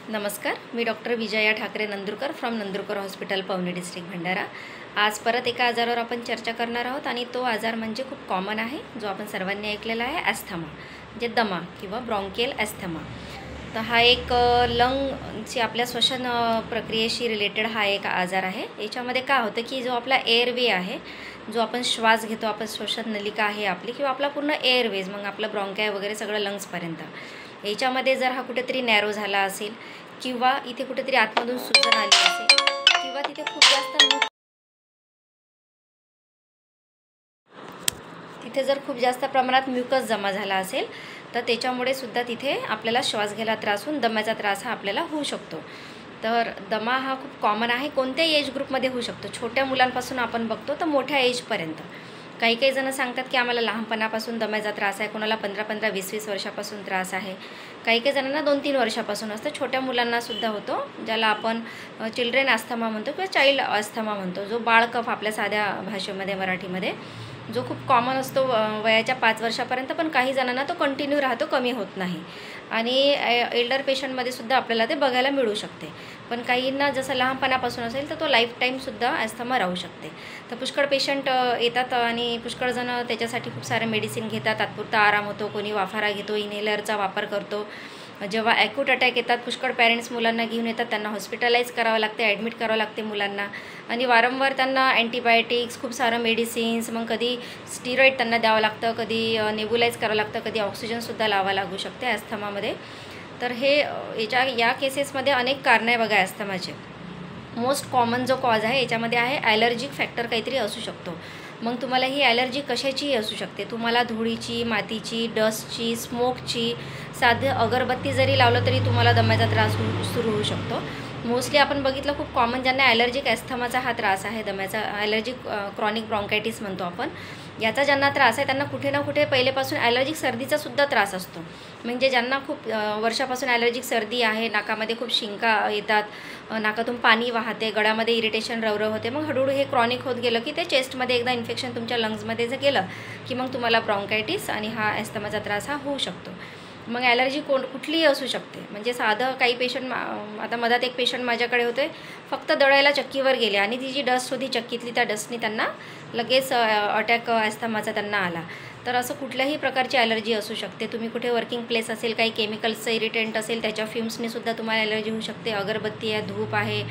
नमस्कार, मी doctor Vijaya Thakare Nandurkar from Nandurkar hospital Pauni district Bhandara. आज परत एका आजारावर आपण चर्चा करणार आहोत आणि तो आजार म्हणजे खूप कॉमन आहे, जो आपण सर्वांनी ऐकलेला आहे, ॲस्थमा म्हणजे दमा किंवा ब्रॉन्कियल ॲस्थमा। तर हा एक लंगची आपल्या श्वसन प्रक्रियेशी रिलेटेड हा एक आजार आहे। याच्यामध्ये काय होतं की जो आपला एअरवे आहे, जो आपण श्वास घेतो, आपण श्वसन नलिका आहे आपली किंवा आपला पूर्ण एअरवेज, मग आपलं ब्रॉन्काय वगैरे सगळं लंग्सपर्यंत, याच्यामध्ये जर हा कुठेतरी नॅरो झाला असेल किंवा इथे कुठेतरी आतमधून सुजन आली असेल किंवा तिथे खूप जास्त प्रमाणात म्युकस जमा झाला असेल तर त्याच्यामुळे सुद्धा तिथे आपल्याला श्वास घ्यायला त्रास होऊन दम्याचा त्रास हा आपल्याला होऊ शकतो। तर दमा हा खूप कॉमन आहे, कोणत्याही एज ग्रुपमध्ये होऊ शकतो। छोट्या मुलांपासून आपण बघतो तर मोठ्या एजपर्यंत। काही जण सांगतात की आम्हाला लहानपणापासून दम्याचा त्रास आहे, कोणाला 15-15, 20-20 वर्षापासून त्रास आहे, काही जणांना 2-3 वर्षापासून असतं। छोट्या मुलांनासुद्धा होतो, ज्याला आपण चिल्ड्रेन अस्थमा म्हणतो किंवा चाइल्ड अस्थमा म्हणतो, जो बाळकफ आपल्या साध्या भाषेमध्ये मराठीमध्ये, जो खूप कॉमन असतो वयाच्या 5 वर्षापर्यंत, पण काही जणांना तो कंटिन्यू राहतो, कमी होत नाही। आणि एल्डर पेशंटमध्ये सुद्धा आपल्याला ते बघायला मिळू शकते। पण काहींना जसं लहानपणापासून असेल तर तो लाईफ टाईमसुद्धा ॲस्थमा राहू शकते। तर पुष्कळ पेशंट येतात आणि पुष्कळ जण त्याच्यासाठी खूप सारे मेडिसिन घेतात, तात्पुरता आराम होतो, कोणी वाफारा घेतो, इनहेलरचा वापर करतो। जेव्हा ॲक्यूट अटॅक येतात, पुष्कळ पॅरेंट्स मुलांना घेऊन येतात, त्यांना हॉस्पिटलाइज करावं लागते, ॲडमिट करावं लागते मुलांना, आणि वारंवार त्यांना अँटीबायोटिक्स, खूप सारं मेडिसिन्स, मग कधी स्टिरॉइड त्यांना द्यावं लागतं, कधी नेबुलाइज करावं लागतं, कधी ऑक्सिजनसुद्धा लावावं लागू शकते ॲस्थमामध्ये। तर हे या केसेसमध्ये अनेक कारणं आहे बघा ॲस्थमाचे। मोस्ट कॉमन जो कॉज आहे याच्यामध्ये आहे ॲलर्जिक फॅक्टर काहीतरी असू शकतो। मग तुम्हाला ही ॲलर्जी कशाचीही असू शकते, तुम्हाला धुळीची, मातीची, डस्टची, स्मोकची, साधं अगरबत्ती जरी लावलं तरी तुम्हाला दम्याचा त्रास सुरू होऊ शकतो। मोस्टली आपण बघितलं खूप कॉमन ज्यांना ॲलर्जिक ॲस्थमाचा हा त्रास आहे, दम्याचा ॲलर्जिक क्रॉनिक ब्रॉन्कायटिस म्हणतो आपण, याचा ज्यांना त्रास आहे त्यांना कुठे ना कुठे पहिलेपासून ॲलर्जिक सर्दीचासुद्धा त्रास असतो। म्हणजे ज्यांना खूप वर्षापासून ॲलर्जिक सर्दी आहे, नाकामध्ये खूप शिंका येतात, नाकातून पाणी वाहते, गळ्यामध्ये इरिटेशन, रवरव होते, मग हळूहळू हे क्रॉनिक होत गेलं की ते चेस्टमध्ये एकदा इन्फेक्शन तुमच्या लंग्समध्ये जर गेलं की मग तुम्हाला ब्रॉन्कायटिस आणि हा ॲस्थमाचा त्रास हा होऊ शकतो। मग ॲलर्जी कुठलीही असू शकते, म्हणजे साधं काही पेशंट, आता मधात एक पेशंट माझ्याकडे होते, फक्त दळायला चक्कीवर गेले आणि ती जी डस्ट होती चक्कीतली, त्या डस्टनी त्यांना लगेच अटॅक ॲस्थमाचा त्यांना आला। तर असं कुठल्याही प्रकारची ॲलर्जी असू शकते। तुम्ही कुठे वर्किंग प्लेस असेल, काही केमिकल्सचं इरिटेंट असेल, त्याच्या फ्युम्सनीसुद्धा तुम्हाला ॲलर्जी होऊ शकते। अगरबत्ती आहे, धूप आहे,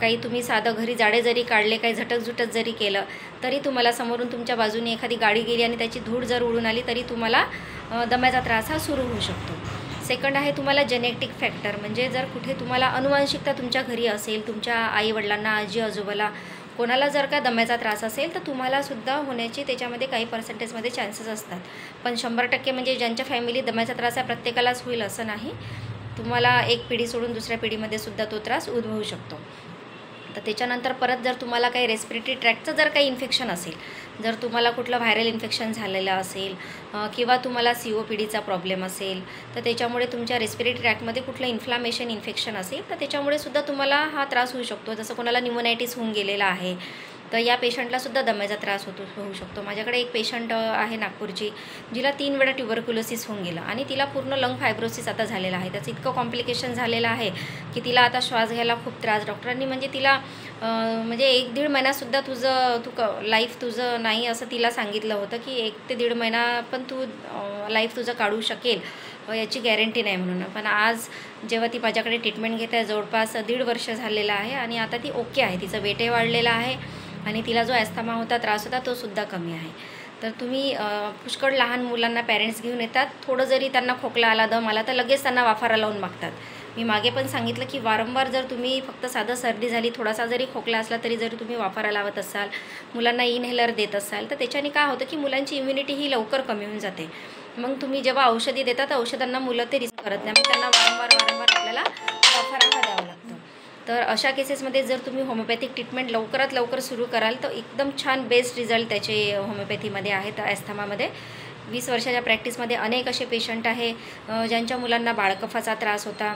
काही तुम्ही साधं घरी जाडे जरी काढले, काही झटकझुटक जरी केलं तरी तुम्हाला समोरून तुमच्या बाजूने एखादी गाडी गेली आणि त्याची धूळ जर उडून आली तरी तुम्हाला दम्याचा त्रास हा सुरू होऊ शकतो। सेकंड आहे तुम्हाला जेनेटिक फॅक्टर, म्हणजे जर कुठे तुम्हाला अनुवांशिकता तुमच्या घरी असेल, तुमच्या आईवडिलांना, आजी आजोबाला कोणाला जर का दम्याचा त्रास असेल तर तुम्हालासुद्धा होण्याची त्याच्यामध्ये काही पर्सेंटेजमध्ये चान्सेस असतात। पण 100% म्हणजे ज्यांच्या फॅमिलीत दम्याचा त्रास आहे प्रत्येकालाच होईल असं नाही, तुम्हाला एक पिढी सोडून दुसऱ्या पिढीमध्ये सुद्धा तो त्रास उद्भवू शकतो। तर त्याच्यानंतर परत जर तुम्हाला काही रेस्पिरेटरी ट्रॅकचं जर काही इन्फेक्शन असेल, जर तुम्हाला कुठलं व्हायरल इन्फेक्शन झालेलं असेल किंवा तुम्हाला COPDचा प्रॉब्लेम असेल, तर त्याच्यामुळे तुमच्या रेस्पिरेटरी ट्रॅकमध्ये कुठलं इन्फ्लामेशन, इन्फेक्शन असेल तर त्याच्यामुळे सुद्धा तुम्हाला हा त्रास होऊ शकतो। जसं कोणाला न्यूमोनायटिस होऊन गेलेला आहे तर या पेशंटलासुद्धा दम्याचा त्रास होऊ शकतो। माझ्याकडे एक पेशंट आहे नागपूरची, जिला 3 वेळा ट्युबरक्युलोसिस होऊन गेलं आणि तिला पूर्ण लंग फायब्रोसिस आता झालेला आहे। त्याचं इतकं कॉम्प्लिकेशन झालेलं आहे की तिला आता श्वास घ्यायला खूप त्रास। डॉक्टरांनी म्हणजे तिला म्हणजे 1-1.5 महिन्यासुद्धा लाईफ तुझं नाही असं तिला सांगितलं होतं, की 1 ते 1.5 महिना पण तू लाईफ तुझं काढू शकेल याची गॅरंटी नाही म्हणून। पण आज जेव्हा ती माझ्याकडे ट्रीटमेंट घेत आहे, जवळपास 1.5 वर्ष झालेलं आहे आणि आता ती ओके आहे, तिचं वेटही वाढलेलं आहे आणि तिला जो ॲस्थमा होता, त्रास होता, तो सुद्धा कमी आहे। तर तुम्ही पुष्कळ लहान मुलांना पॅरेंट्स घेऊन येतात, थोडं जरी त्यांना खोकला आला, दम आला तर लगेच त्यांना वाफारा लावून मागतात। मी मागे पण सांगितलं की वारंवार जर तुम्ही फक्त साधं सर्दी झाली, थोडासा जरी खोकला असला तरी जरी तुम्ही वाफारा लावत असाल, मुलांना इनहेलर देत असाल, तर त्याच्याने काय होतं की मुलांची इम्युनिटी ही लवकर कमी होऊन जाते। मग तुम्ही जेव्हा औषधी देता तर औषधांना मुलं ते रिस्क करत नाही, मग त्यांना वारंवार आपल्याला वाफारा हा द्यावा लागतो। तर अशा केसेसमध्ये जर तुम्ही होमिओपॅथिक ट्रीटमेंट लवकरात लवकर सुरू कराल तर एकदम छान बेस्ट रिझल्ट त्याचे होमिओपॅथीमध्ये आहेत ॲस्थमामध्ये। 20 वर्षाच्या प्रॅक्टिसमध्ये अनेक असे पेशंट आहे ज्यांच्या मुलांना बाळकफाचा त्रास होता,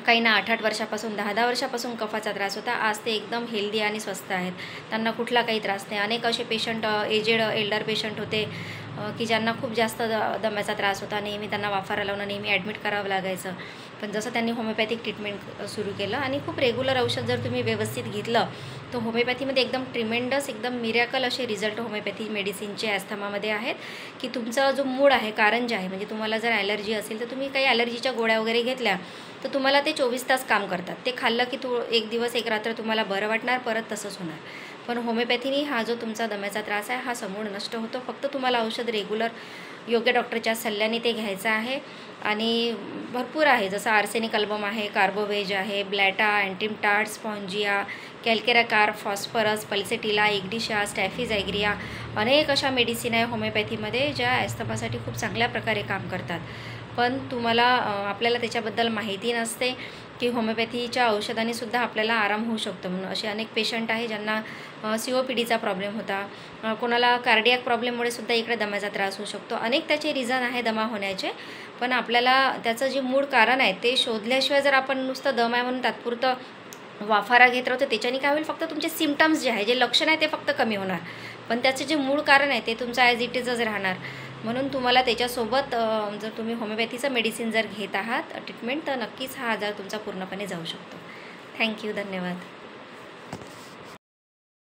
काहींना 8-8 वर्षापासून, 10-10 वर्षापासून कफाचा त्रास होता, आज ते एकदम हेल्दी आणि स्वस्थ आहेत, त्यांना कुठला काही त्रास नाही। अनेक असे पेशंट एजेड एल्डर पेशंट होते की ज्यांना खूप जास्त दम्याचा त्रास होता, नेहमी त्यांना वाफारा लावणं, नेहमी ॲडमिट करावं लागायचं, पण जसं त्यांनी होमिओपॅथिक ट्रीटमेंट सुरू केलं आणि खूप रेग्युलर औषध जर तुम्ही व्यवस्थित घेतलं तर होमिओपॅथीमध्ये एकदम ट्रिमेंडस, एकदम मिरॅकल असे रिझल्ट होमिओपॅथी मेडिसिनचे ॲस्थमामध्ये आहेत, की तुमचा जो मूड आहे, कारण जे आहे, म्हणजे तुम्हाला जर ॲलर्जी असेल तर तुम्ही काही ॲलर्जीच्या गोळ्या वगैरे घेतल्या तर तुम्हाला ते 24 तास काम करतात. ते खाल्लं की एक दिवस एक रात्र तुम्हाला बरं वाटणार, परत तसंच होणार. पण होमिओपॅथीने हा जो तुमचा दम्याचा त्रास आहे हा समूळ नष्ट होतो. फक्त तुम्हाला औषध रेग्युलर योग्य डॉक्टरच्या सल्ल्याने ते घ्यायचं आहे. आणि भरपूर आहे, जसं आर्सेनिक अल्बम आहे, कार्बोवेज आहे, ब्लॅटा, अँटिमटार्ट, स्पॉन्जिया, कॅल्केराकार, फॉस्फरस, पल्सेटिला, इग्डिशा, स्टॅफिझायग्रिया, अनेक अशा मेडिसिन आहे होमिओपॅथीमध्ये ज्या ॲस्थमासाठी खूप चांगल्या प्रकारे काम करतात. पण आपल्याला त्याच्याबद्दल माहिती नसते की होमिओपॅथीच्या औषधाने सुद्धा आपल्याला आराम होऊ शकतो म्हणून. असे अनेक पेशंट आहे ज्यांना COPDचा प्रॉब्लेम होता, कोणाला कार्डियाक प्रॉब्लेममुळे सुद्धा इकडे दम्याचा त्रास होऊ शकतो. अनेक त्याचे रिझन आहे दमा होण्याचे, पण आपल्याला त्याचं जे मूळ कारण आहे ते शोधल्याशिवाय जर आपण नुसतं दम आहे म्हणून तात्पुरतं वाफारा घेत राहतो, त्याच्याने काय होईल, फक्त तुमचे सिम्पटम्स जे आहे, जे लक्षण आहे ते फक्त कमी होणार, पण त्याचे जे मूळ कारण आहे ते तुमचं ॲज इट इजच राहणार. म्हणून तुम्हाला त्याच्यासोबत जर तुम्ही होमिओपॅथीचं मेडिसिन जर घेत आहात ट्रीटमेंट, तर नक्कीच हा आजार तुमचा पूर्णपणे जाऊ शकतो. थँक्यू, धन्यवाद.